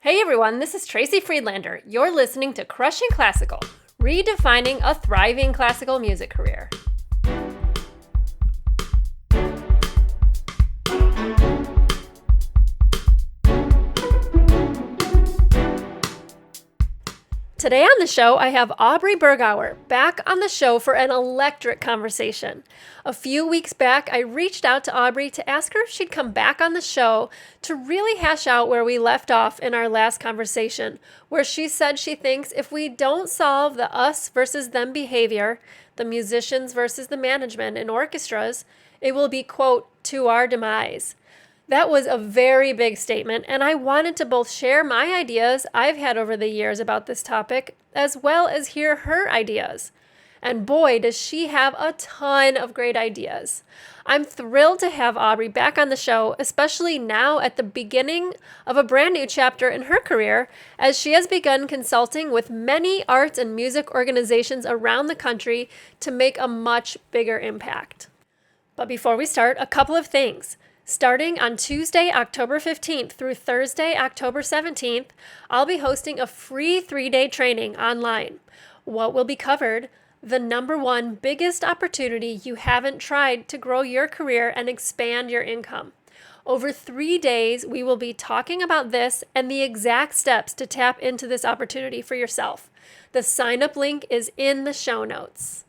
Hey everyone, this is Tracy Friedlander. You're listening to Crushing Classical, redefining a thriving classical music career. Today on the show, I have Aubrey Bergauer back on the show for an electric conversation. A few weeks back, I reached out to Aubrey to ask her if she'd come back on the show to really hash out where we left off in our last conversation, where she said she thinks if we don't solve the us versus them behavior, the musicians versus the management in orchestras, it will be, quote, to our demise. That was a very big statement, and I wanted to both share my ideas I've had over the years about this topic, as well as hear her ideas. And boy, does she have a ton of great ideas. I'm thrilled to have Aubrey back on the show, especially now at the beginning of a brand new chapter in her career, as she has begun consulting with many arts and music organizations around the country to make a much bigger impact. But before we start, a couple of things. Starting on Tuesday, October 15th through Thursday, October 17th, I'll be hosting a free 3-day training online. What will be covered? The number one biggest opportunity you haven't tried to grow your career and expand your income. Over 3 days, we will be talking about this and the exact steps to tap into this opportunity for yourself. The sign-up link is in the show notes.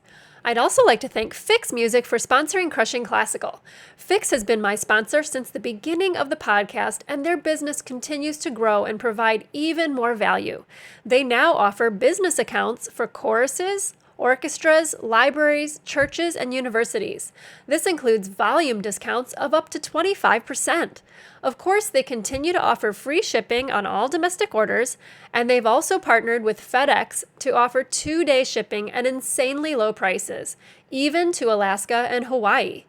I'd also like to thank Fix Music for sponsoring Crushing Classical. Fix has been my sponsor since the beginning of the podcast, and their business continues to grow and provide even more value. They now offer business accounts for choruses, orchestras, libraries, churches, and universities. This includes volume discounts of up to 25%. Of course, they continue to offer free shipping on all domestic orders, and they've also partnered with FedEx to offer 2-day shipping at insanely low prices, even to Alaska and Hawaii.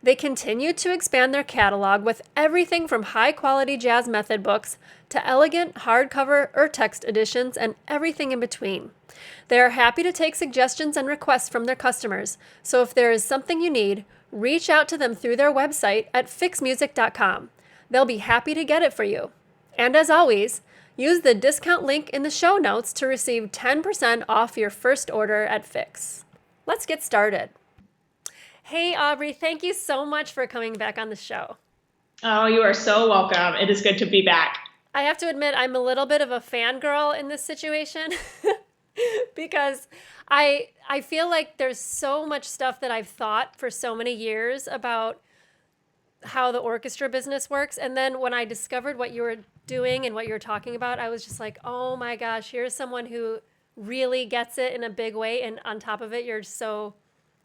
They continue to expand their catalog with everything from high-quality jazz method books to elegant hardcover or text editions and everything in between. They are happy to take suggestions and requests from their customers, so if there is something you need, reach out to them through their website at fixmusic.com. They'll be happy to get it for you. And as always, use the discount link in the show notes to receive 10% off your first order at Fix. Let's get started. Hey, Aubrey, thank you so much for coming back on the show. Oh, you are so welcome. It is good to be back. I have to admit, I'm a little bit of a fangirl in this situation because I feel like there's so much stuff that I've thought for so many years about how the orchestra business works. And then when I discovered what you were doing and what you were talking about, I was just like, oh my gosh, here's someone who really gets it in a big way. And on top of it, you're so,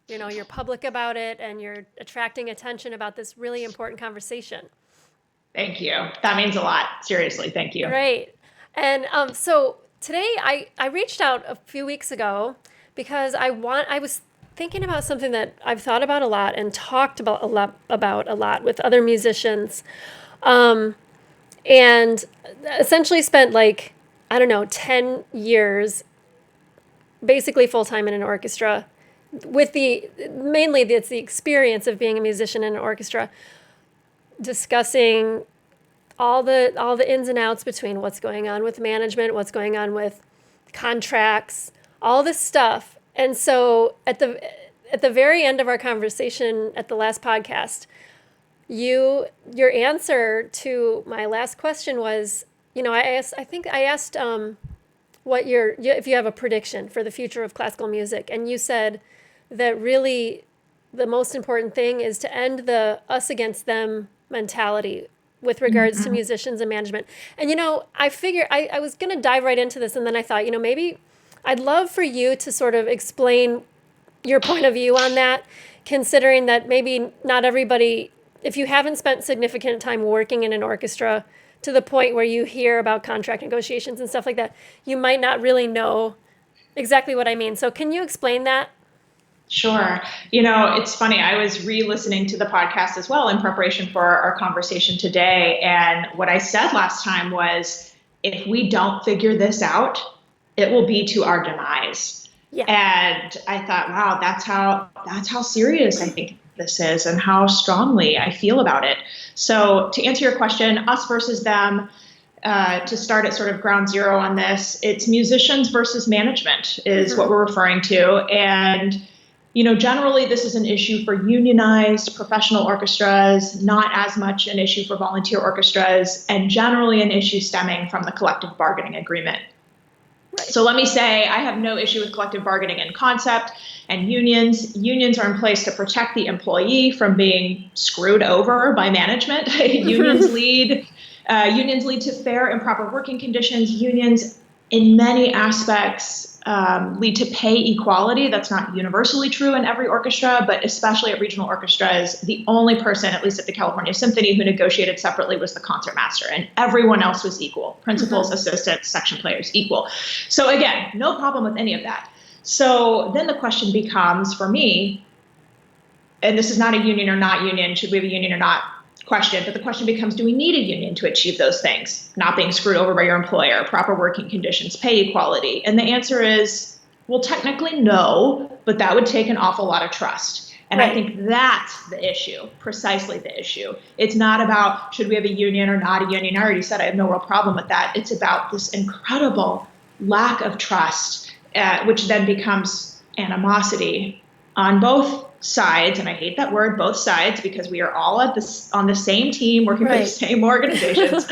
you're public about it and you're attracting attention about this really important conversation. Thank you. That means a lot. Seriously, thank you. Right. And so today I reached out a few weeks ago because I was thinking about something that I've thought about a lot and talked about a lot with other musicians, and essentially spent 10 years basically full-time in an orchestra with mainly it's the experience of being a musician in an orchestra, discussing all the ins and outs between what's going on with management, what's going on with contracts, all this stuff. And so at the very end of our conversation at the last podcast, your answer to my last question was, I asked if you have a prediction for the future of classical music, and you said that really the most important thing is to end the us against them mentality with regards to musicians and management. And, I figured I was going to dive right into this, and then I thought, maybe I'd love for you to sort of explain your point of view on that, considering that maybe not everybody, if you haven't spent significant time working in an orchestra to the point where you hear about contract negotiations and stuff like that, you might not really know exactly what I mean. So can you explain that? Sure. It's funny. I was re-listening to the podcast as well in preparation for our conversation today. And what I said last time was, if we don't figure this out, it will be to our demise. Yeah. And I thought, wow, that's how serious I think this is and how strongly I feel about it. So to answer your question, us versus them, to start at sort of ground zero on this, it's musicians versus management is what we're referring to. And, generally this is an issue for unionized professional orchestras, not as much an issue for volunteer orchestras, and generally an issue stemming from the collective bargaining agreement. Right. So let me say I have no issue with collective bargaining in concept and unions. Unions are in place to protect the employee from being screwed over by management. Unions lead to fair and proper working conditions. Unions, in many aspects, lead to pay equality. That's not universally true in every orchestra, but especially at regional orchestras, the only person, at least at the California Symphony, who negotiated separately was the concertmaster, and everyone else was equal. Principals, assistants, section players, equal. So again, no problem with any of that. So then the question becomes, for me, and this is not a union or not union, should we have a union or not question, but the question becomes, do we need a union to achieve those things? Not being screwed over by your employer, proper working conditions, pay equality. And the answer is, well, technically no, but that would take an awful lot of trust. And I think that's the issue, precisely the issue. It's not about should we have a union or not a union. I already said I have no real problem with that. It's about this incredible lack of trust, which then becomes animosity on both sides, and I hate that word, both sides, because we are all on the same team working for the same organizations.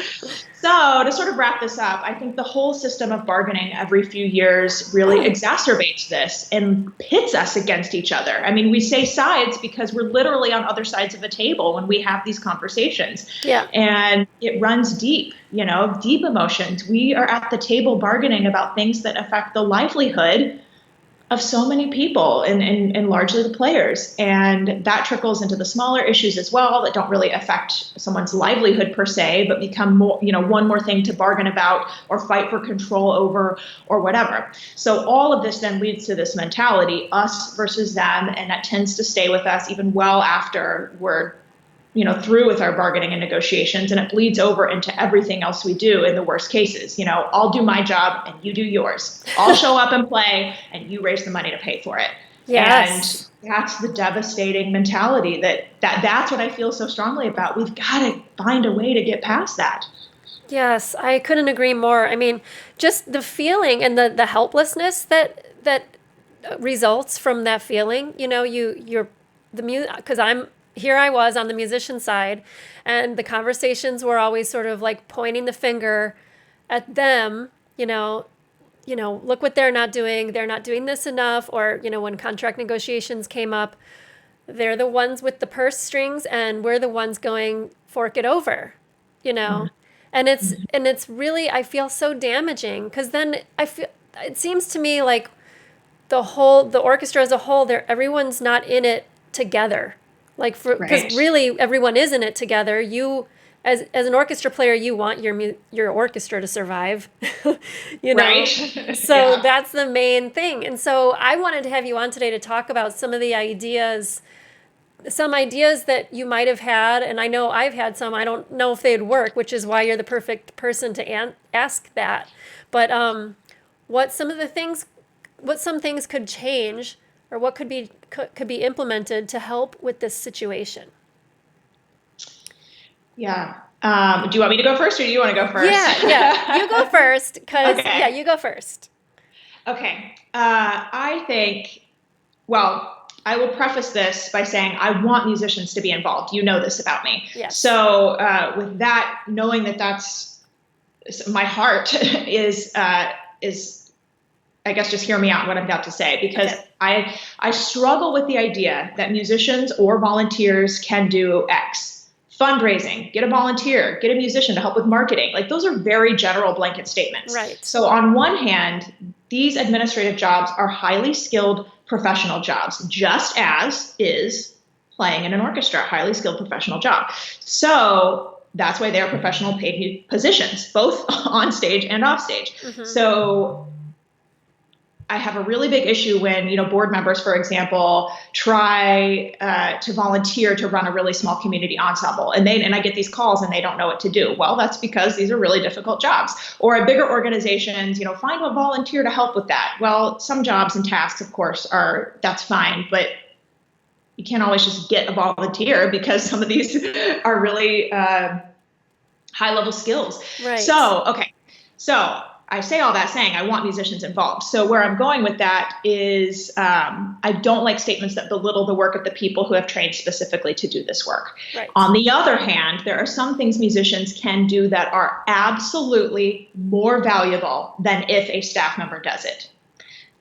So to sort of wrap this up, I think the whole system of bargaining every few years really exacerbates this and pits us against each other. I mean, we say sides because we're literally on other sides of a table when we have these conversations. Yeah. And it runs deep, deep emotions. We are at the table bargaining about things that affect the livelihood of so many people and largely the players. And that trickles into the smaller issues as well that don't really affect someone's livelihood per se, but become more, one more thing to bargain about or fight for control over or whatever. So all of this then leads to this mentality, us versus them, and that tends to stay with us even well after we're through with our bargaining and negotiations, and it bleeds over into everything else we do in the worst cases. I'll do my job and you do yours. I'll show up and play and you raise the money to pay for it. Yes. And that's the devastating mentality that's what I feel so strongly about. We've got to find a way to get past that. Yes, I couldn't agree more. I mean, just the feeling and the helplessness that results from that feeling, because here I was on the musician side, and the conversations were always sort of like pointing the finger at them, look what they're not doing this enough, or, when contract negotiations came up, they're the ones with the purse strings and we're the ones going fork it over, and it's really, I feel so damaging, because then it seems to me like the orchestra as a whole, everyone's not in it together. Because really everyone is in it together. You, as an orchestra player, you want your orchestra to survive, Right. So that's the main thing. And so I wanted to have you on today to talk about some ideas that you might have had, and I know I've had some. I don't know if they'd work, which is why you're the perfect person to ask that. But what some things could change, or what could be implemented to help with this situation? Yeah. Do you want me to go first, or do you want to go first? Yeah. You go first, because you go first. Okay. I think, I will preface this by saying I want musicians to be involved. You know this about me. Yes. So with that, knowing that that's my heart is I guess just hear me out what I'm about to say, because I struggle with the idea that musicians or volunteers can do X. Fundraising, get a volunteer, get a musician to help with marketing. Like, those are very general blanket statements. Right. So on one hand, these administrative jobs are highly skilled professional jobs, just as is playing in an orchestra, highly skilled professional job. So that's why they are professional paid positions, both on stage and off stage. Mm-hmm. So I have a really big issue when, board members, for example, try to volunteer to run a really small community ensemble, and I get these calls and they don't know what to do. Well, that's because these are really difficult jobs. Or at bigger organizations, find a volunteer to help with that. Well, some jobs and tasks, of course, that's fine, but you can't always just get a volunteer, because some of these are really high level skills. Right. So, okay. So I say all that saying I want musicians involved. So where I'm going with that is I don't like statements that belittle the work of the people who have trained specifically to do this work. Right. On the other hand, there are some things musicians can do that are absolutely more valuable than if a staff member does it.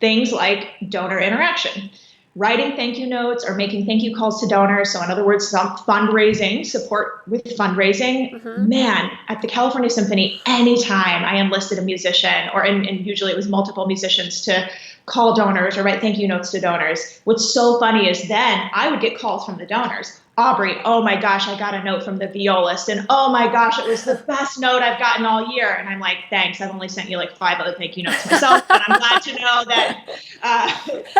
Things like donor interaction, writing thank you notes or making thank you calls to donors. So in other words, some fundraising, support with fundraising. Mm-hmm. Man, at the California Symphony, anytime I enlisted a musician, and usually it was multiple musicians, to call donors or write thank you notes to donors, what's so funny is then I would get calls from the donors. Aubrey, oh my gosh, I got a note from the violist, and oh my gosh, it was the best note I've gotten all year. And I'm like, thanks, I've only sent you like 5 other thank you notes myself, but I'm glad to know that,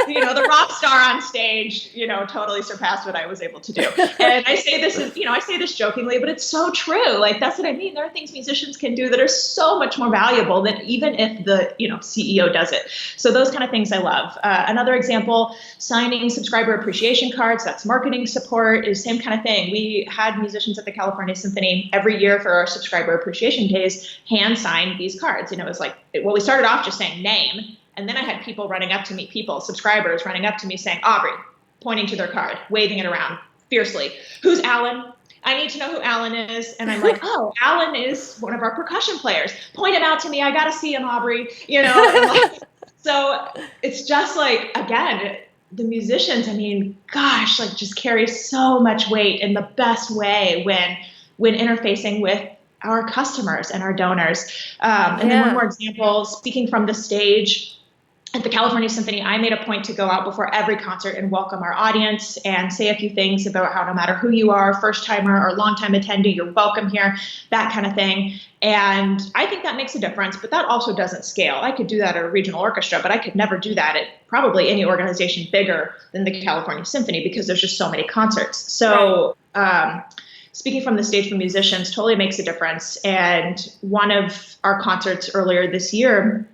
the rock star on stage, totally surpassed what I was able to do. And I say this I say this jokingly, but it's so true. Like, that's what I mean. There are things musicians can do that are so much more valuable than even if the, CEO does it. So those kind of things I love. Another example, signing subscriber appreciation cards. That's marketing support, is same kind of thing. We had musicians at the California Symphony every year for our subscriber appreciation days hand sign these cards. It was like, we started off just saying name, and then I had people running up to me, subscribers running up to me saying, Aubrey, pointing to their card, waving it around fiercely. Who's Alan? I need to know who Alan is. And I'm like, oh, Alan is one of our percussion players. Point him out to me. I got to see him, Aubrey. So it's just like, again, the musicians, gosh, like just carry so much weight in the best way when interfacing with our customers and our donors. And then one more example, speaking from the stage at the California Symphony, I made a point to go out before every concert and welcome our audience and say a few things about how no matter who you are, first timer or long time attendee, you're welcome here, that kind of thing. And I think that makes a difference, but that also doesn't scale. I could do that at a regional orchestra, but I could never do that at probably any organization bigger than the California Symphony because there's just so many concerts. So speaking from the stage for musicians totally makes a difference. And one of our concerts earlier this year,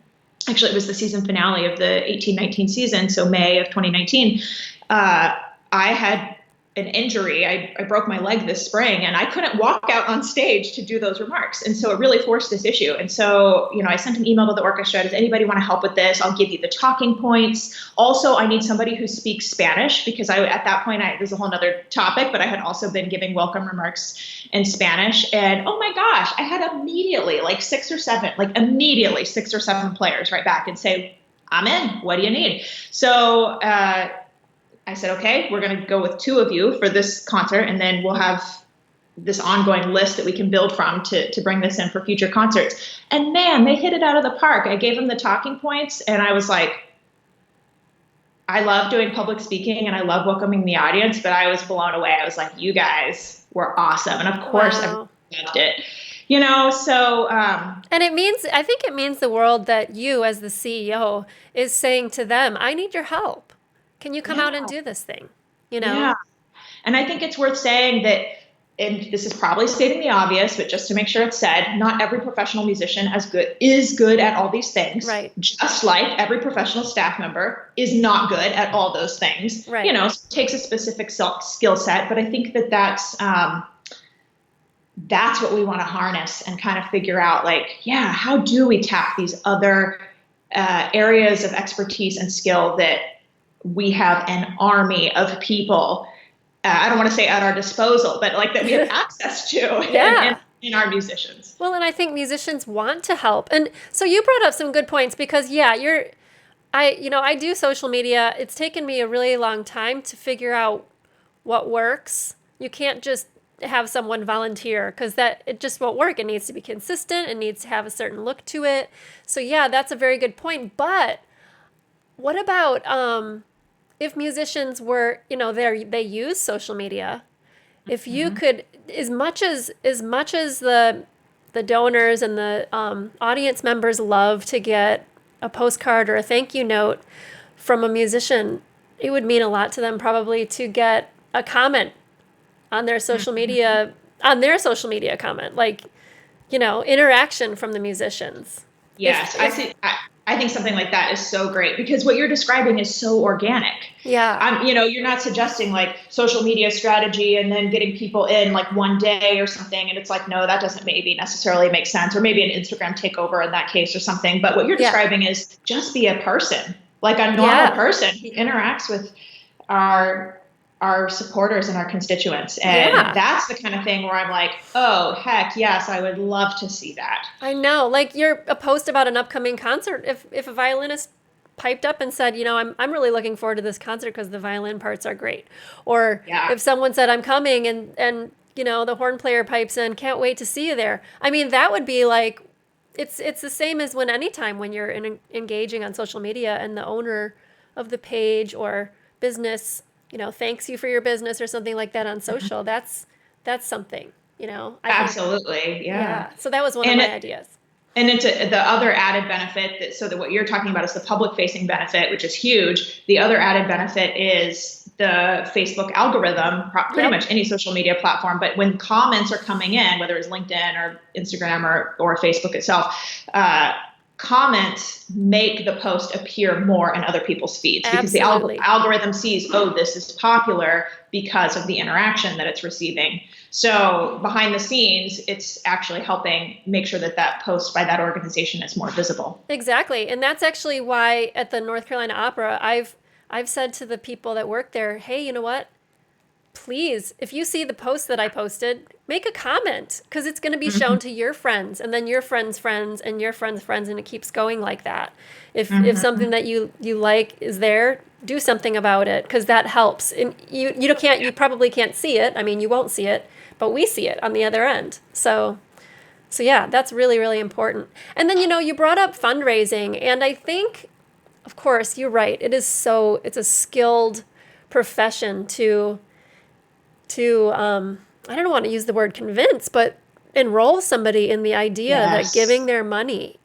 actually, it was the season finale of the 18-19 season, so May of 2019. I had an injury. I broke my leg this spring, and I couldn't walk out on stage to do those remarks. And so it really forced this issue. And so, I sent an email to the orchestra. Does anybody want to help with this? I'll give you the talking points. Also, I need somebody who speaks Spanish because at that point, there's a whole nother topic, but I had also been giving welcome remarks in Spanish. And oh my gosh, I had immediately like 6 or 7 players right back and say, I'm in. What do you need? So, I said, okay, we're going to go with 2 of you for this concert, and then we'll have this ongoing list that we can build from to bring this in for future concerts. And man, they hit it out of the park. I gave them the talking points, and I was like, I love doing public speaking and I love welcoming the audience, but I was blown away. I was like, you guys were awesome. And of course, everyone loved it. So. And I think it means the world that you as the CEO is saying to them, I need your help. Can you come out and do this thing? Yeah. And I think it's worth saying that, and this is probably stating the obvious, but just to make sure it's said, not every professional musician is good at all these things. Right. Just like every professional staff member is not good at all those things. Right. It takes a specific skill set, but I think that's what we want to harness and kind of figure out, how do we tap these other areas of expertise and skill that we have an army of people, I don't want to say at our disposal, but that we have access to in our musicians. Well, and I think musicians want to help. And so you brought up some good points because, I do social media. It's taken me a really long time to figure out what works. You can't just have someone volunteer because it just won't work. It needs to be consistent. It needs to have a certain look to it. So that's a very good point. But what about if musicians were, they use social media, if you could, as much as the donors and the audience members love to get a postcard or a thank you note from a musician, it would mean a lot to them probably to get a comment on their social media, comment, interaction from the musicians. Yes, I see. I think something like that is so great because what you're describing is so organic. Yeah. You're not suggesting like social media strategy and then getting people in like one day or something. And it's like, no, that doesn't maybe necessarily make sense, or maybe an Instagram takeover in that case or something. But what you're Yeah. describing is just be a person, like a normal Yeah. person who interacts with our our supporters and our constituents. And Yeah. that's the kind of thing where I'm like, oh, heck yes, I would love to see that. I know. Like a post about an upcoming concert. If a violinist piped up and said, I'm really looking forward to this concert because the violin parts are great. Or Yeah. if someone said, I'm coming and the horn player pipes in, can't wait to see you there. I mean, that would be like, it's the same as anytime when you're engaging on social media and the owner of the page or business, thanks you for your business or something like that on social. That's something, I think. Absolutely. Yeah. Yeah. So that was one of And my it, ideas. And it's the other added benefit so that what you're talking about is the public facing benefit, which is huge. The other added benefit is the Facebook algorithm, pretty Yep. much any social media platform. But when comments are coming in, whether it's LinkedIn or Instagram or Facebook itself, comments make the post appear more in other people's feeds because the Absolutely. algorithm sees, oh, this is popular because of the interaction that it's receiving. So behind the scenes, it's actually helping make sure that post by that organization is more visible. Exactly. And that's actually why at the North Carolina Opera, I've said to the people that work there, hey, you know what? Please, if you see the post that I posted, make a comment because it's going to be shown to your friends and then your friends' friends and your friends' friends, and it keeps going like that. If something that you like is there, do something about it because that helps. And you probably can't see it. I mean, you won't see it, but we see it on the other end. So yeah, that's really, really important. And then, you brought up fundraising, and I think, of course, you're right. It's a skilled profession to I don't want to use the word convince, but enroll somebody in the idea that giving Yes. their money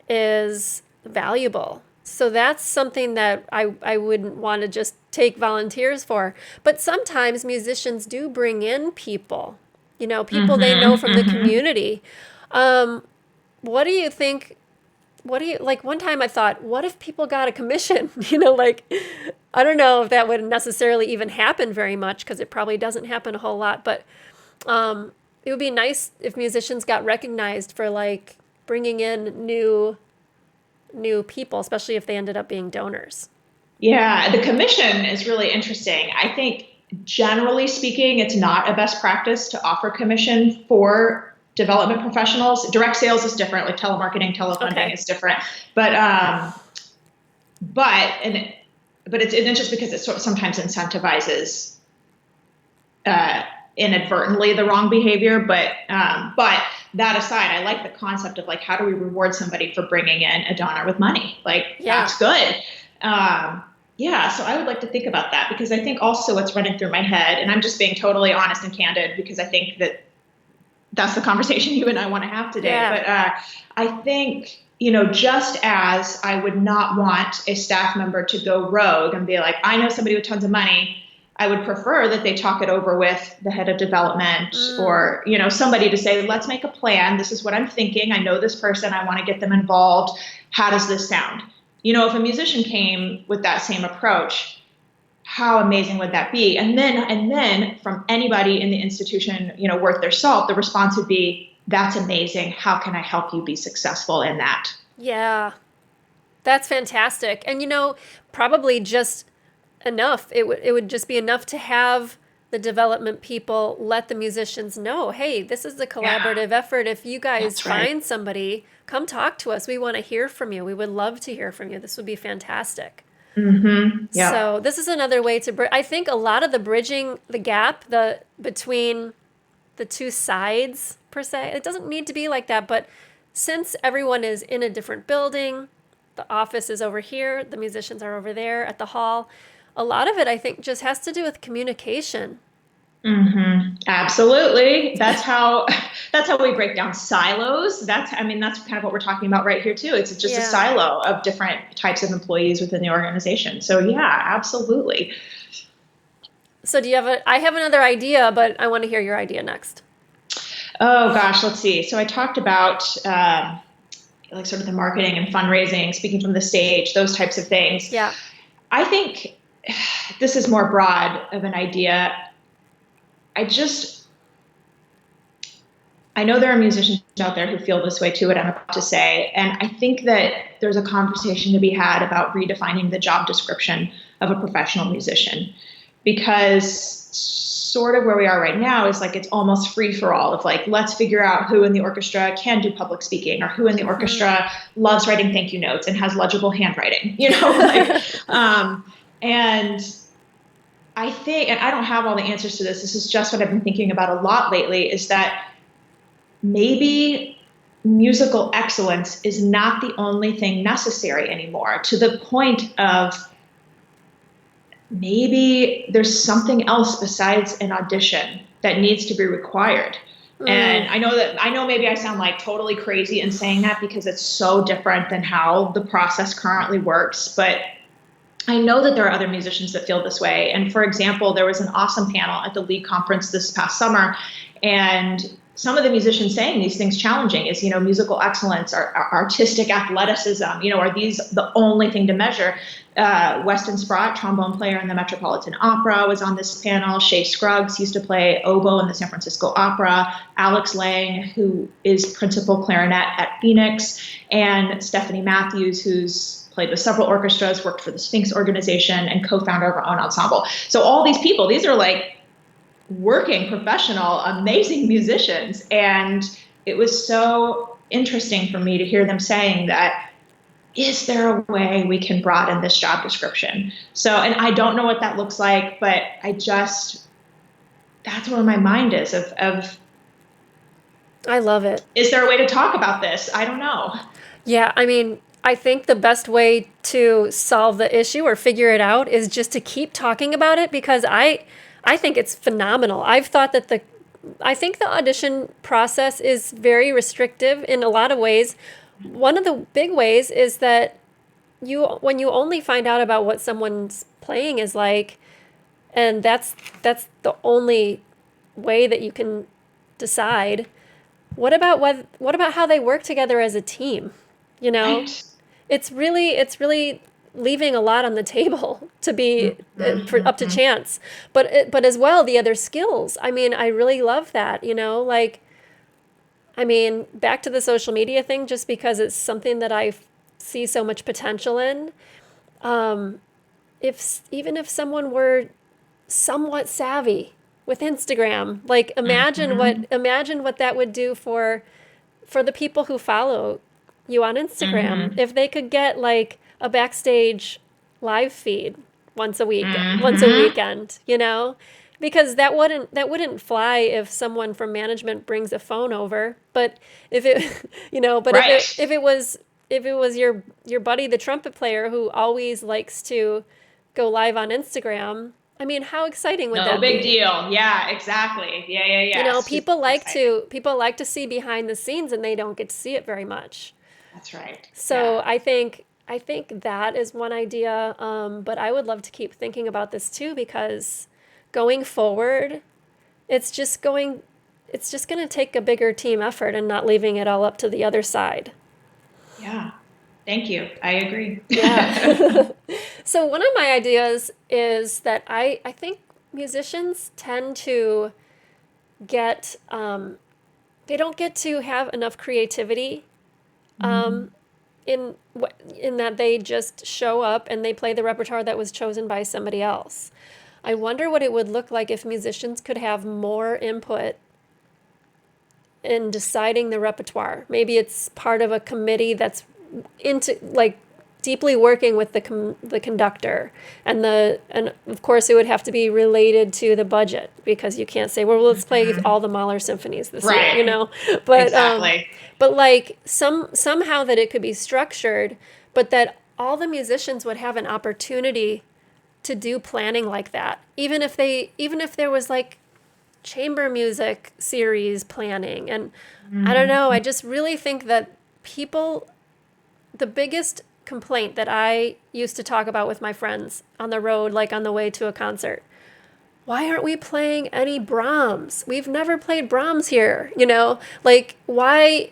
is valuable. So that's something that I wouldn't want to just take volunteers for. But sometimes musicians do bring in people, people they know from the community. What do you think? What do you like? One time I thought, what if people got a commission? Like, I don't know if that would necessarily even happen very much because it probably doesn't happen a whole lot. But it would be nice if musicians got recognized for like bringing in new people, especially if they ended up being donors. Yeah, the commission is really interesting. I think generally speaking, it's not a best practice to offer commission for development professionals. Direct sales is different, like telemarketing, telefunding Okay. is different. But but and but it's just because it sometimes incentivizes inadvertently the wrong behavior. But that aside, I like the concept of like how do we reward somebody for bringing in a donor with money? Like Yeah. that's good. Yeah, so I would like to think about that because I think also what's running through my head, and I'm just being totally honest and candid because I think that's the conversation you and I want to have today. Yeah. But I think, just as I would not want a staff member to go rogue and be like, I know somebody with tons of money, I would prefer that they talk it over with the head of development or, somebody to say, let's make a plan. This is what I'm thinking. I know this person. I want to get them involved. How does this sound? If a musician came with that same approach, how amazing would that be? And then from anybody in the institution, worth their salt, the response would be, that's amazing. How can I help you be successful in that? Yeah. That's fantastic. And probably just enough. It would just be enough to have the development people let the musicians know, hey, this is a Yeah, collaborative effort. If you guys that's right. find somebody, come talk to us. We want to hear from you. We would love to hear from you. This would be fantastic. Mm-hmm. Yeah. So this is another way to I think a lot of the bridging the gap between the two sides per se. It doesn't need to be like that, but since everyone is in a different building, the office is over here, the musicians are over there at the hall. A lot of it, I think, just has to do with communication. Mm-hmm. Absolutely. That's how we break down silos. That's kind of what we're talking about right here too. It's just a Yeah. silo of different types of employees within the organization. So yeah, absolutely. So I have another idea, but I want to hear your idea next. Oh gosh, let's see. So I talked about like sort of the marketing and fundraising, speaking from the stage, those types of things. Yeah. I think this is more broad of an idea. I know there are musicians out there who feel this way too, what I'm about to say. And I think that there's a conversation to be had about redefining the job description of a professional musician, because sort of where we are right now is like it's almost free for all of like, let's figure out who in the orchestra can do public speaking, or who in the orchestra loves writing thank you notes and has legible handwriting, and I think, and I don't have all the answers to this, this is just what I've been thinking about a lot lately, is that maybe musical excellence is not the only thing necessary anymore, to the point of maybe there's something else besides an audition that needs to be required. And I know maybe I sound like totally crazy in saying that, because it's so different than how the process currently works, but I know that there are other musicians that feel this way. And for example, there was an awesome panel at the League conference this past summer, and some of the musicians saying these things challenging is, musical excellence, or artistic athleticism, are these the only thing to measure? Weston Sprott, trombone player in the Metropolitan Opera, was on this panel. Shay Scruggs used to play oboe in the San Francisco Opera. Alex Lang, who is principal clarinet at Phoenix, and Stephanie Matthews, who's played with several orchestras, worked for the Sphinx organization, and co-founder of our own ensemble. So all these people, these are like working professional, amazing musicians. And it was so interesting for me to hear them saying that, is there a way we can broaden this job description? So, and I don't know what that looks like, but that's where my mind is of I love it. Is there a way to talk about this? I don't know. Yeah, I mean, I think the best way to solve the issue or figure it out is just to keep talking about it, because I think it's phenomenal. I've thought that I think the audition process is very restrictive in a lot of ways. One of the big ways is that when you only find out about what someone's playing is like, and that's the only way that you can decide. What about how they work together as a team? Right. It's really leaving a lot on the table to be up to chance. But as well, the other skills. I mean, I really love that, back to the social media thing, just because it's something that I see so much potential in. Even if someone were somewhat savvy with Instagram, like imagine what that would do for the people who follow you on Instagram. If they could get like a backstage live feed once a weekend, because that wouldn't fly if someone from management brings a phone over. But if it, Right. if it was your buddy, the trumpet player, who always likes to go live on Instagram, I mean, how exciting would that be? No big deal. Yeah, exactly. Yeah. People like to see behind the scenes, and they don't get to see it very much. That's right. So Yeah. I think that is one idea. But I would love to keep thinking about this too, because going forward, it's just going to take a bigger team effort and not leaving it all up to the other side. Yeah. Thank you. I agree. Yeah. So one of my ideas is that I think musicians tend to get, they don't get to have enough creativity, in that they just show up and they play the repertoire that was chosen by somebody else. I wonder what it would look like if musicians could have more input in deciding the repertoire. Maybe it's part of a committee that's into like deeply working with the conductor, and of course it would have to be related to the budget, because you can't say, well, let's play all the Mahler symphonies this Right. year, But Exactly. but like somehow that it could be structured, but that all the musicians would have an opportunity to do planning like that, even if there was like chamber music series planning. And I don't know, I just really think that the biggest complaint that I used to talk about with my friends on the road, like on the way to a concert, why aren't we playing any Brahms? We've never played Brahms here, like why,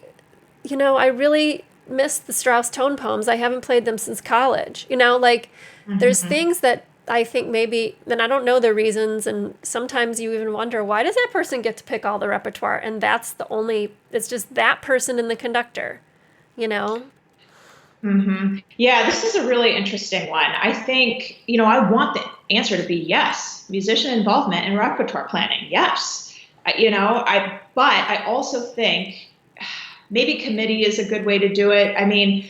miss the Strauss tone poems. I haven't played them since college. Like there's Mm-hmm. things that I think maybe, and I don't know the reasons, and sometimes you even wonder, why does that person get to pick all the repertoire? And it's just that person and the conductor, you know? Mm-hmm. Yeah, this is a really interesting one. I think, I want the answer to be yes, musician involvement in repertoire planning. Yes. But I also think maybe committee is a good way to do it. I mean,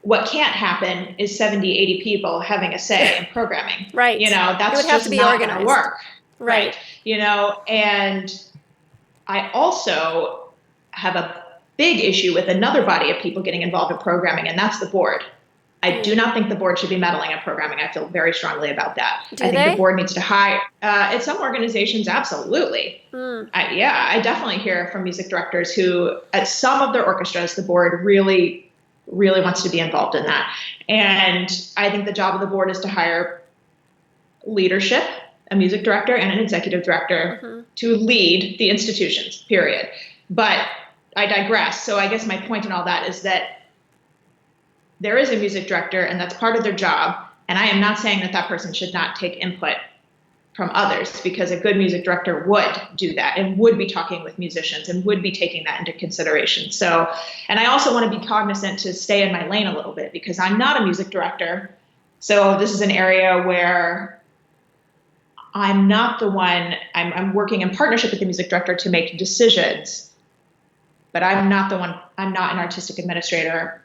what can't happen is 70, 80 people having a say in programming. Right. It would That's have to just be not going to organized. work. Right. Right. And I also have a big issue with another body of people getting involved in programming, and that's the board. I do not think the board should be meddling in programming. I feel very strongly about that. Do I think the they? board needs to hire, in some organizations, absolutely. Mm. I definitely hear from music directors who, at some of their orchestras, the board really, really wants to be involved in that. And I think the job of the board is to hire leadership, a music director and an executive director to lead the institutions, period. But I digress. So I guess my point in all that is that there is a music director and that's part of their job. And I am not saying that that person should not take input from others, because a good music director would do that and would be talking with musicians and would be taking that into consideration. So, and I also want to be cognizant to stay in my lane a little bit, because I'm not a music director. So this is an area where I'm not the one, I'm working in partnership with the music director to make decisions, but I'm not the one, I'm not an artistic administrator.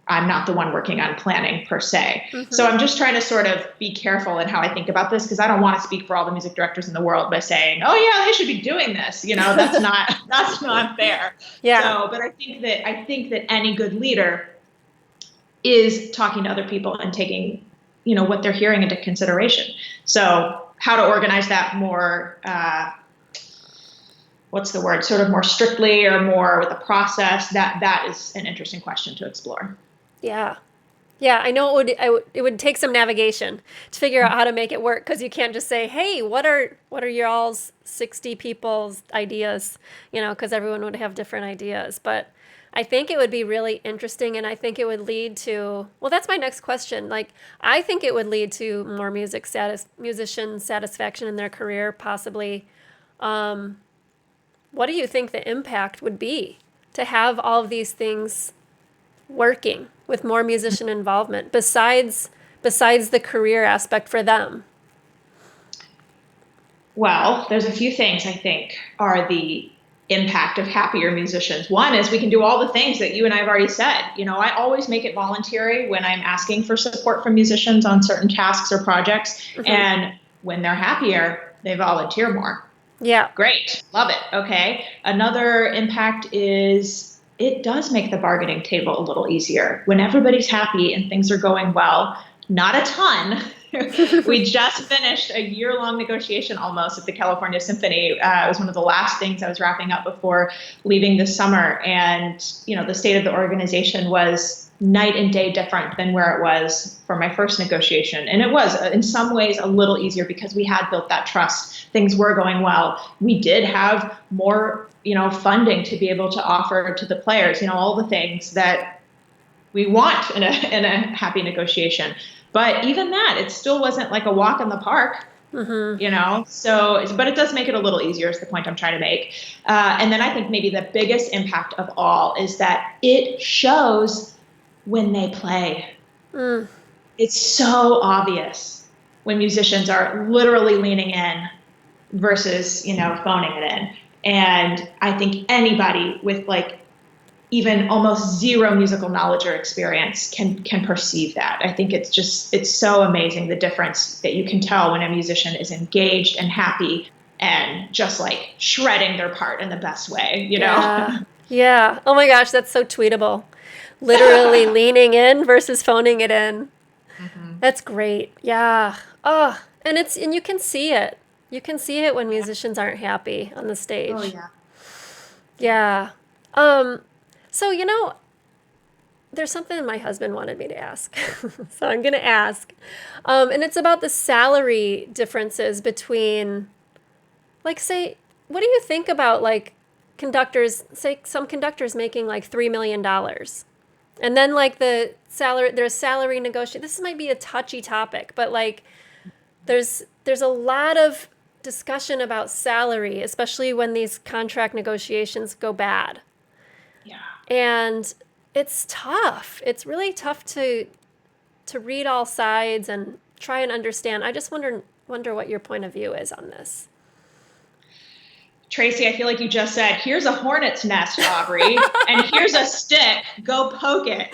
I'm not the one working on planning per se. So I'm just trying to sort of be careful in how I think about this, because I don't want to speak for all the music directors in the world by saying, oh yeah, they should be doing this. That's not fair. Yeah. So, but I think that any good leader is talking to other people and taking, what they're hearing into consideration. So how to organize that more, what's the word, sort of more strictly or more with a process, that is an interesting question to explore. Yeah. Yeah, I know it would take some navigation to figure out how to make it work, because you can't just say, "Hey, what are y'all's 60 people's ideas?" Because everyone would have different ideas. But I think it would be really interesting, and I think it would lead to, well, that's my next question. Like, I think it would lead to more musician satisfaction in their career, possibly. What do you think the impact would be to have all of these things working with more musician involvement besides the career aspect for them? Well, there's a few things I think are the impact of happier musicians. One is we can do all the things that you and I have already said. I always make it voluntary when I'm asking for support from musicians on certain tasks or projects. And when they're happier, they volunteer more. Yeah. Great. Love it. Okay. Another impact is it does make the bargaining table a little easier. When everybody's happy and things are going well, not a ton. We just finished a year-long negotiation almost at the California Symphony. It was one of the last things I was wrapping up before leaving this summer. And, the state of the organization was night and day different than where it was for my first negotiation. And it was in some ways a little easier because we had built that trust. Things were going well. We did have more, funding to be able to offer to the players, all the things that we want in a happy negotiation. But even that, it still wasn't like a walk in the park. So, but it does make it a little easier is the point I'm trying to make. And then I think maybe the biggest impact of all is that it shows when they play. It's so obvious when musicians are literally leaning in versus, phoning it in. And I think anybody with even almost zero musical knowledge or experience can perceive that. I think it's so amazing the difference that you can tell when a musician is engaged and happy and just shredding their part in the best way, Yeah. Oh my gosh, that's so tweetable. Literally leaning in versus phoning it in. That's great. Yeah. Oh, and you can see it. You can see it when musicians aren't happy on the stage. Oh yeah. Yeah. So, there's something my husband wanted me to ask. So I'm going to ask. And it's about the salary differences between, say, what do you think about, conductors, say some conductors making like $3 million. And then like the salary, there's salary negotiation. This might be a touchy topic, but like there's a lot of discussion about salary, especially when these contract negotiations go bad. Yeah. And it's tough. It's really tough to read all sides and try and understand. I just wonder what your point of view is on this. Tracy, I feel like you just said, here's a hornet's nest, Aubrey, and here's a stick. Go poke it.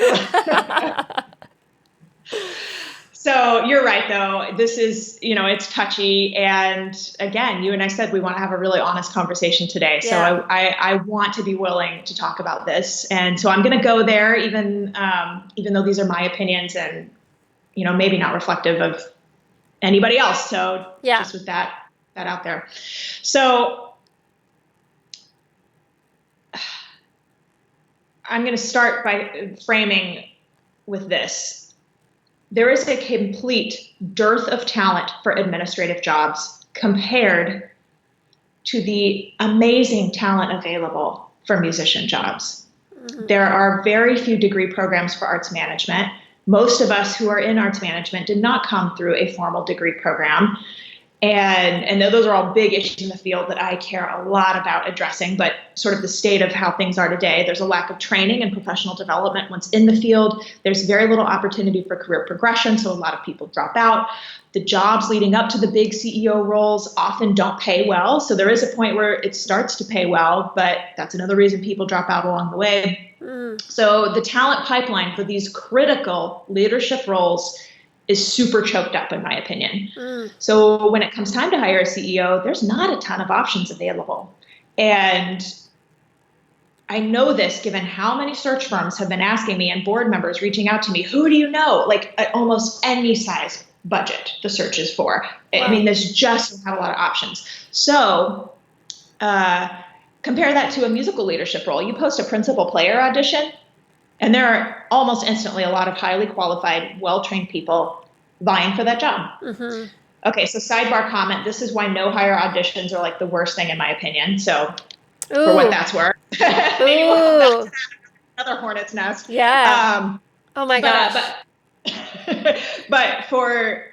So you're right, though. This is, it's touchy. And again, you and I said we want to have a really honest conversation today. So Yeah. I want to be willing to talk about this. And so I'm going to go there, even though these are my opinions and, maybe not reflective of anybody else. So just with that out there. So I'm going to start by framing with this. There is a complete dearth of talent for administrative jobs compared to the amazing talent available for musician jobs. Mm-hmm. There are very few degree programs for arts management. Most of us who are in arts management did not come through a formal degree program. And those are all big issues in the field that I care a lot about addressing, but sort of the state of how things are today. There's a lack of training and professional development once in the field. There's very little opportunity for career progression, so a lot of people drop out. The jobs leading up to the big CEO roles often don't pay well. So there is a point where it starts to pay well, but that's another reason people drop out along the way. So the talent pipeline for these critical leadership roles is super choked up, in my opinion. So when it comes time to hire a CEO, there's not a ton of options available. And I know this given how many search firms have been asking me and board members reaching out to me, who do you know? Like at almost any size budget the search is for. Wow. I mean, there's just not a lot of options. So compare that to a musical leadership role. You post a principal player audition, and there are almost instantly a lot of highly qualified, well-trained people vying for that job. Mm-hmm. Okay, so sidebar comment. This is why no hire auditions are like the worst thing in my opinion. So for what that's worth. Maybe we'll have another hornet's nest. Yeah. Oh my gosh. But for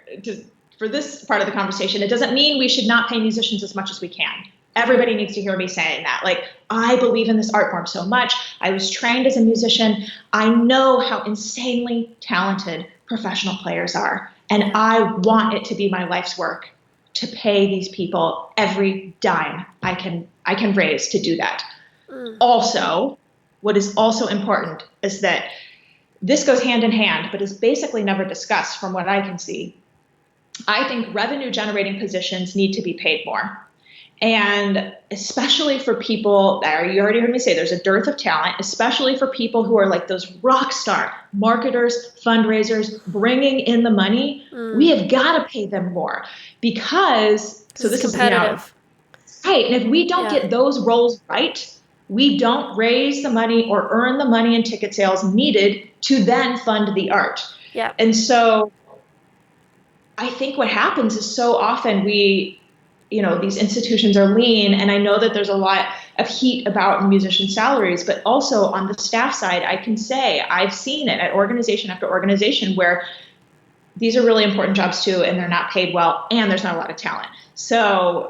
this part of the conversation, it doesn't mean we should not pay musicians as much as we can. Everybody needs to hear me saying that. Like, I believe in this art form so much. I was trained as a musician. I know how insanely talented professional players are. And I want it to be my life's work to pay these people every dime I can raise to do that. Also, what is also important is that this goes hand in hand, but is basically never discussed from what I can see. I think revenue generating positions need to be paid more. And especially for people that you already heard me say, there's a dearth of talent, especially for people who are like those rock star marketers, fundraisers, bringing in the money. We have got to pay them more because so this is competitive. Right. And if we don't get those roles right, we don't raise the money or earn the money in ticket sales needed to then fund the art. Yeah. And so I think what happens is so often these institutions are lean, and I know that there's a lot of heat about musician salaries, but also on the staff side, I can say I've seen it at organization after organization where these are really important jobs too, and they're not paid well, and there's not a lot of talent. So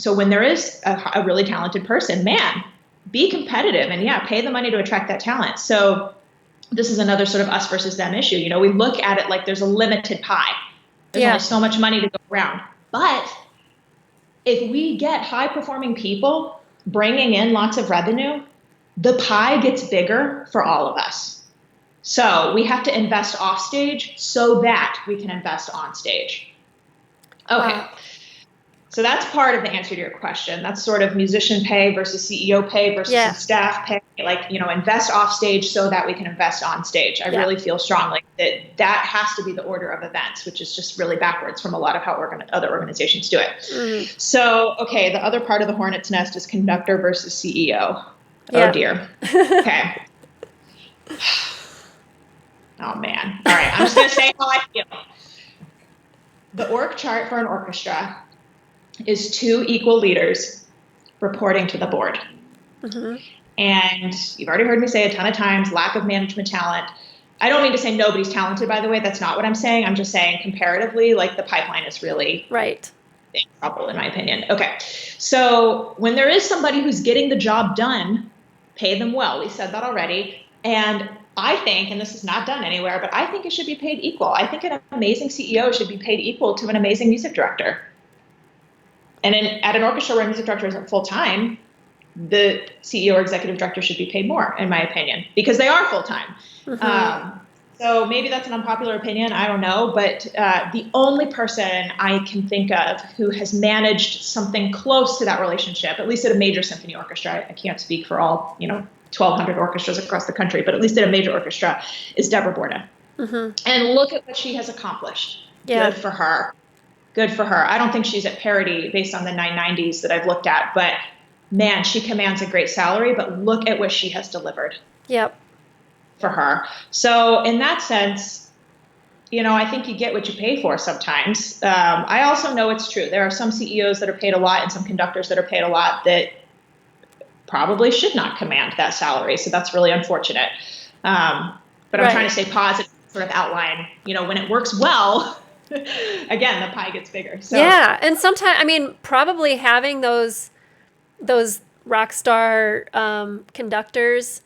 when there is a really talented person, man, be competitive and pay the money to attract that talent. So this is another sort of us versus them issue. We look at it like there's a limited pie. There's only so much money to go around, but if we get high-performing people bringing in lots of revenue, the pie gets bigger for all of us. So we have to invest off stage so that we can invest on stage. Okay. So that's part of the answer to your question. That's sort of musician pay versus CEO pay versus staff pay. Like, invest off stage so that we can invest on stage. I really feel strongly that has to be the order of events, which is just really backwards from a lot of how other organizations do it. So, okay, the other part of the hornet's nest is conductor versus CEO. Oh, dear. Okay. Oh, man. All right, I'm just going to say how I feel. The org chart for an orchestra is two equal leaders reporting to the board. And you've already heard me say a ton of times, lack of management talent. I don't mean to say nobody's talented, by the way. That's not what I'm saying. I'm just saying comparatively, like the pipeline is really right in trouble, in my opinion. Okay. So when there is somebody who's getting the job done, pay them well. We said that already. And I think, and this is not done anywhere, but I think it should be paid equal. I think an amazing CEO should be paid equal to an amazing music director. And at an orchestra where a music director isn't full-time, the CEO or executive director should be paid more, in my opinion, because they are full-time. So maybe that's an unpopular opinion. I don't know. But the only person I can think of who has managed something close to that relationship, at least at a major symphony orchestra, I can't speak for all, 1,200 orchestras across the country, but at least at a major orchestra, is Deborah Borda. And look at what she has accomplished. Yeah. Good for her. Good for her. I don't think she's at parity based on the 990s that I've looked at, but man, she commands a great salary, but look at what she has delivered. Yep. For her. So in that sense, I think you get what you pay for sometimes. I also know it's true. There are some CEOs that are paid a lot and some conductors that are paid a lot that probably should not command that salary. So that's really unfortunate. But I'm trying to stay positive, sort of outline, when it works well, again, the pie gets bigger. So. Yeah. And sometimes, probably having those rock star conductors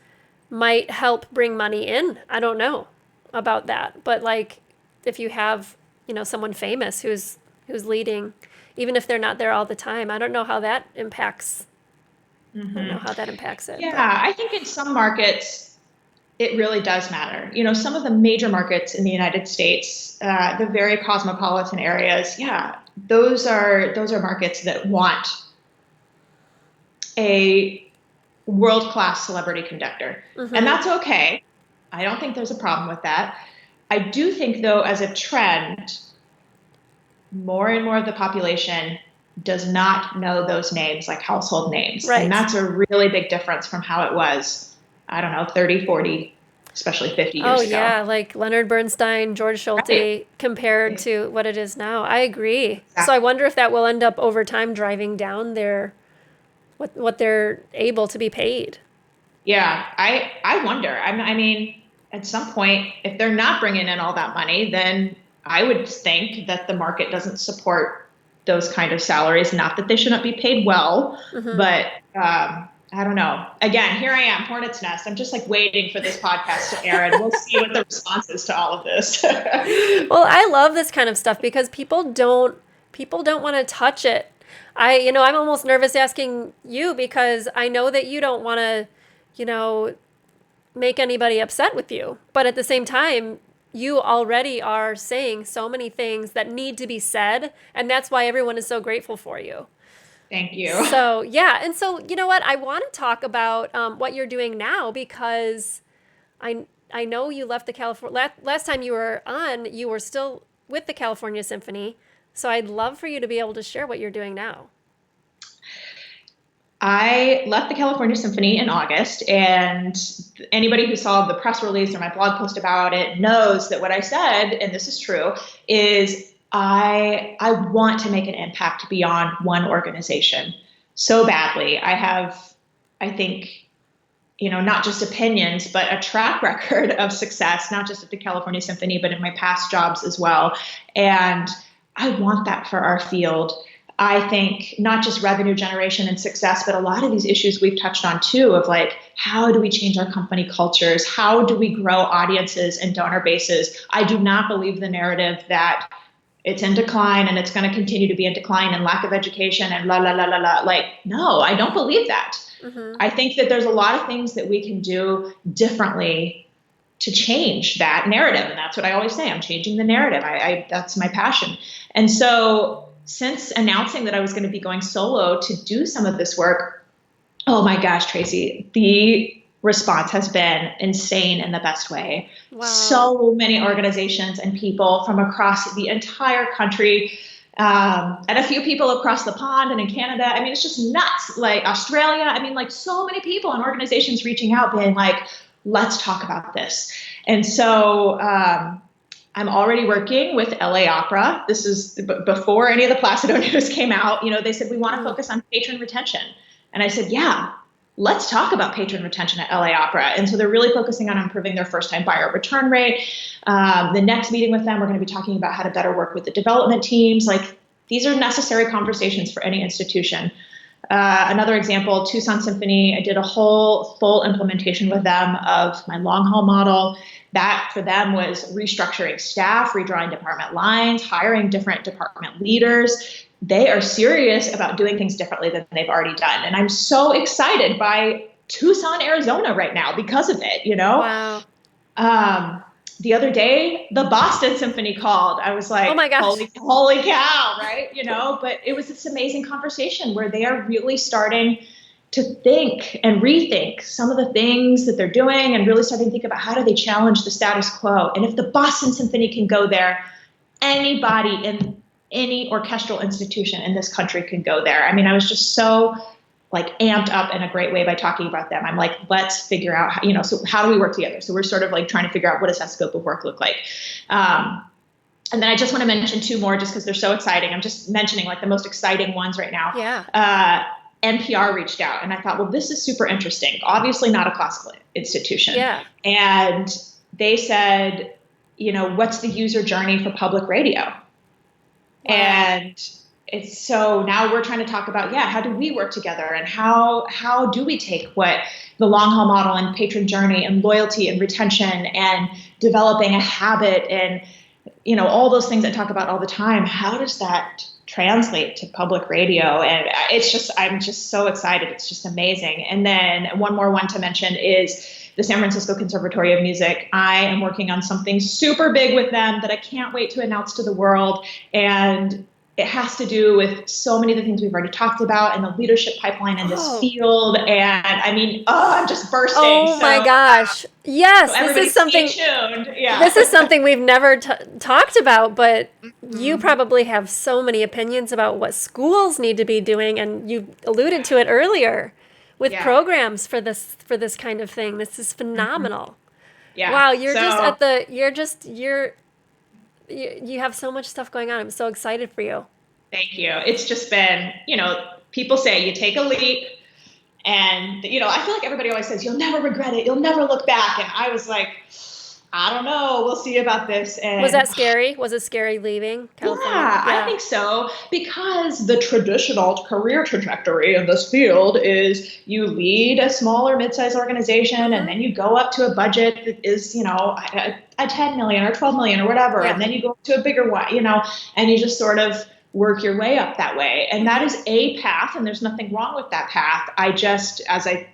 might help bring money in. I don't know about that. But like if you have, someone famous who's leading, even if they're not there all the time, I don't know how that impacts. I don't know how that impacts it. Yeah, but I think in some markets it really does matter. Some of the major markets in the United States, the very cosmopolitan areas, those are markets that want a world-class celebrity conductor. And that's okay. I don't think there's a problem with that. I do think, though, as a trend, more and more of the population does not know those names like household names. Right. And that's a really big difference from how it was, 30, 40, especially 50 years ago. Oh, yeah, like Leonard Bernstein, George Schulte, compared to what it is now. I agree. Exactly. So I wonder if that will end up over time driving down their what they're able to be paid. Yeah, I wonder. I mean, at some point, if they're not bringing in all that money, then I would think that the market doesn't support those kind of salaries. Not that they shouldn't be paid well, but I don't know. Again, here I am, Hornet's Nest. I'm just like waiting for this podcast to air, and we'll see what the response is to all of this. Well, I love this kind of stuff because people don't want to touch it. I'm almost nervous asking you because I know that you don't want to, make anybody upset with you. But at the same time, you already are saying so many things that need to be said. And that's why everyone is so grateful for you. Thank you. So, yeah. And so, you know what? I want to talk about what you're doing now because I know you left the California. Last time you were on, you were still with the California Symphony. So I'd love for you to be able to share what you're doing now. I left the California Symphony in August, and anybody who saw the press release or my blog post about it knows that what I said, and this is true, is I want to make an impact beyond one organization so badly. I have, I think, not just opinions, but a track record of success, not just at the California Symphony, but in my past jobs as well. And I want that for our field. I think not just revenue generation and success, but a lot of these issues we've touched on too, of like, how do we change our company cultures? How do we grow audiences and donor bases? I do not believe the narrative that it's in decline and it's going to continue to be in decline and lack of education and la, la, la, la, la. Like, no, I don't believe that. I think that there's a lot of things that we can do differently to change that narrative. And that's what I always say. I'm changing the narrative. That's my passion. And so since announcing that I was going to be going solo to do some of this work, oh my gosh, Tracy, the response has been insane in the best way. Wow. So many organizations and people from across the entire country, and a few people across the pond and in Canada. I mean, it's just nuts. Like Australia. I mean, like so many people and organizations reaching out being like, let's talk about this. And so I'm already working with LA Opera. This is before any of the Placido news came out. They said, we want to focus on patron retention. And I said, yeah, let's talk about patron retention at LA Opera. And so they're really focusing on improving their first-time buyer return rate. The next meeting with them, we're going to be talking about how to better work with the development teams. Like, these are necessary conversations for any institution. Another example, Tucson Symphony, I did a whole full implementation with them of my long haul model. That for them was restructuring staff, redrawing department lines, hiring different department leaders. They are serious about doing things differently than they've already done. And I'm so excited by Tucson, Arizona right now because of it, you know? Wow. The other day, the Boston Symphony called. I was like, oh my gosh, holy cow, right? You know, but it was this amazing conversation where they are really starting to think and rethink some of the things that they're doing and really starting to think about how do they challenge the status quo. And if the Boston Symphony can go there, anybody in any orchestral institution in this country can go there. I mean, I was just so like amped up in a great way by talking about them. I'm like, let's figure out, how, you know, so how do we work together? So we're sort of like trying to figure out what does that scope of work look like? And then I just want to mention two more just because they're so exciting. I'm just mentioning like the most exciting ones right now. Yeah. NPR reached out and I thought, well, this is super interesting. Obviously not a classical institution. Yeah. And they said, you know, what's the user journey for public radio? Wow. And it's so now we're trying to talk about, how do we work together and how do we take what the long haul model and patron journey and loyalty and retention and developing a habit and, you know, all those things I talk about all the time. How does that translate to public radio? And I'm just so excited. It's just amazing. And then one more one to mention is the San Francisco Conservatory of Music. I am working on something super big with them that I can't wait to announce to the world. And it has to do with so many of the things we've already talked about and the leadership pipeline in this field. And I mean, I'm just bursting. Oh my gosh. Yes. So this is something, this is something we've never talked about, but you probably have so many opinions about what schools need to be doing. And you alluded to it earlier with programs for this kind of thing. This is phenomenal. Yeah. Wow. You have so much stuff going on. I'm so excited for you. Thank you. It's just been, you know, people say you take a leap and, you know, I feel like everybody always says, you'll never regret it. You'll never look back. And I was like, I don't know. We'll see about this. And was that scary? Was it scary leaving California? Yeah, I think so. Because the traditional career trajectory of this field is you lead a smaller mid-sized organization and then you go up to a budget that is, you know, a 10 million or 12 million or whatever. And then you go to a bigger one, you know, and you just sort of work your way up that way. And that is a path. And there's nothing wrong with that path. I just, as I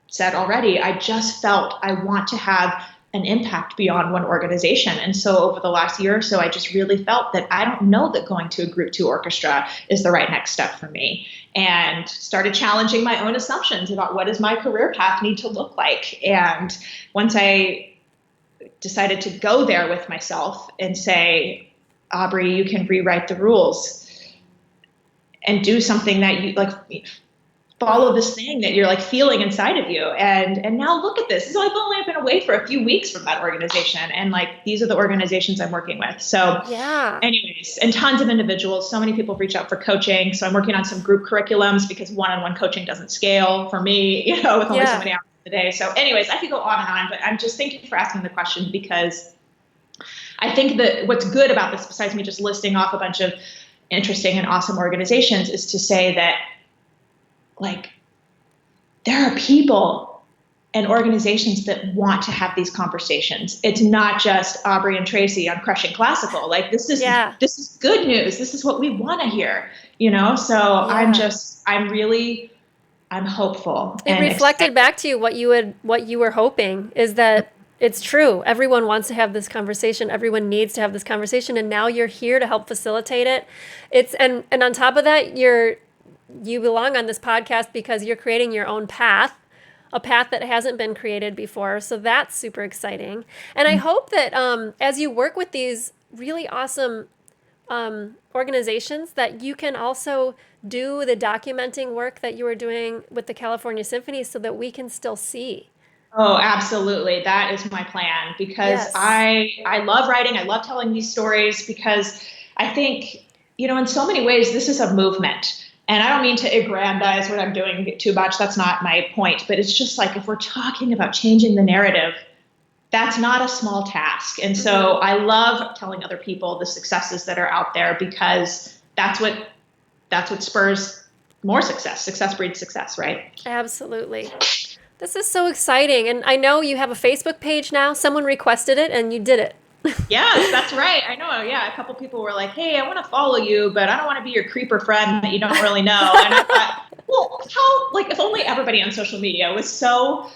said already, I just felt I want to have an impact beyond one organization. And so over the last year or so, I just really felt that I don't know that going to a Group 2 orchestra is the right next step for me, and started challenging my own assumptions about what does my career path need to look like. And once I decided to go there with myself and say, Aubrey, you can rewrite the rules and do something that you like, follow this thing that you're like feeling inside of you. And now look at this. So I've only been away for a few weeks from that organization. And like, these are the organizations I'm working with. So anyways, and tons of individuals, so many people reach out for coaching. So I'm working on some group curriculums because one-on-one coaching doesn't scale for me, you know, with only so many hours a day. So anyways, I could go on and on, but I'm just thank you for asking the question, because I think that what's good about this, besides me just listing off a bunch of interesting and awesome organizations, is to say that like there are people and organizations that want to have these conversations. It's not just Aubrey and Tracy on Crushing Classical. Like this is good news. This is what we want to hear, you know? So I'm hopeful. It reflected back to you what you were hoping, is that it's true. Everyone wants to have this conversation. Everyone needs to have this conversation. And now you're here to help facilitate it. And on top of that, you belong on this podcast because you're creating your own path, a path that hasn't been created before. So that's super exciting. And I hope that as you work with these really awesome organizations, that you can also do the documenting work that you were doing with the California Symphony so that we can still see. Oh, absolutely. That is my plan, because I love writing. I love telling these stories, because I think, you know, in so many ways, this is a movement. And I don't mean to aggrandize what I'm doing too much. That's not my point. But it's just like, if we're talking about changing the narrative, that's not a small task. And so I love telling other people the successes that are out there, because that's what spurs more success. Success breeds success, right? Absolutely. This is so exciting. And I know you have a Facebook page now. Someone requested it and you did it. Yes, that's right. I know. Yeah. A couple people were like, hey, I want to follow you, but I don't want to be your creeper friend that you don't really know. And I thought, well, if only everybody on social media was so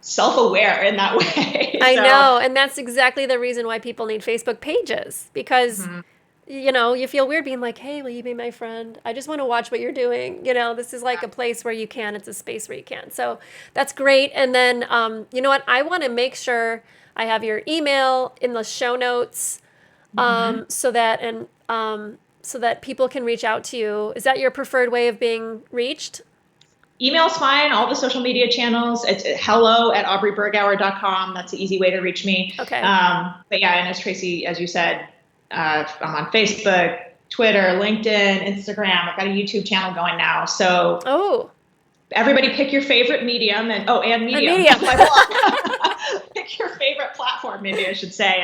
self-aware in that way. I know. And that's exactly the reason why people need Facebook pages, because you feel weird being like, hey, will you be my friend? I just want to watch what you're doing. This is like a place where you can. It's a space where you can. So that's great. And then, you know what? I want to make sure I have your email in the show notes, so that people can reach out to you. Is that your preferred way of being reached? Email's fine. All the social media channels. It's hello@aubreybergauer.com. That's the easy way to reach me. Okay. But yeah, and as Tracy, as you said, I'm on Facebook, Twitter, LinkedIn, Instagram. I've got a YouTube channel going now. So everybody pick your favorite medium and medium. Pick your favorite platform, maybe I should say.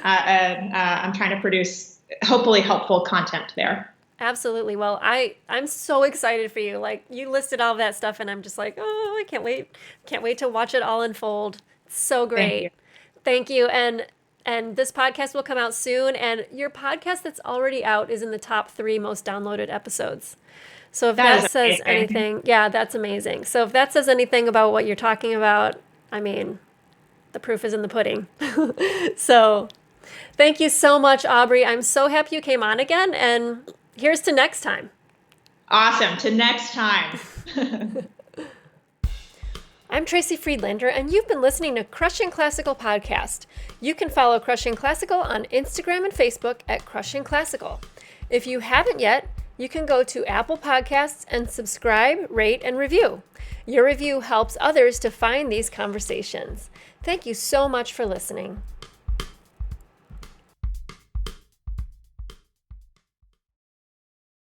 And I'm trying to produce hopefully helpful content there. Absolutely. Well, I'm so excited for you. Like, you listed all of that stuff and I'm just like, oh, I can't wait. Can't wait to watch it all unfold. It's so great. Thank you. And this podcast will come out soon. And your podcast that's already out is in the top 3 most downloaded episodes. So if that says anything, that's amazing. So if that says anything about what you're talking about, I mean, the proof is in the pudding. So thank you so much, Aubrey. I'm so happy you came on again. And here's to next time. Awesome. To next time. I'm Tracy Friedlander, and you've been listening to Crushing Classical Podcast. You can follow Crushing Classical on Instagram and Facebook at Crushing Classical. If you haven't yet, you can go to Apple Podcasts and subscribe, rate, and review. Your review helps others to find these conversations. Thank you so much for listening.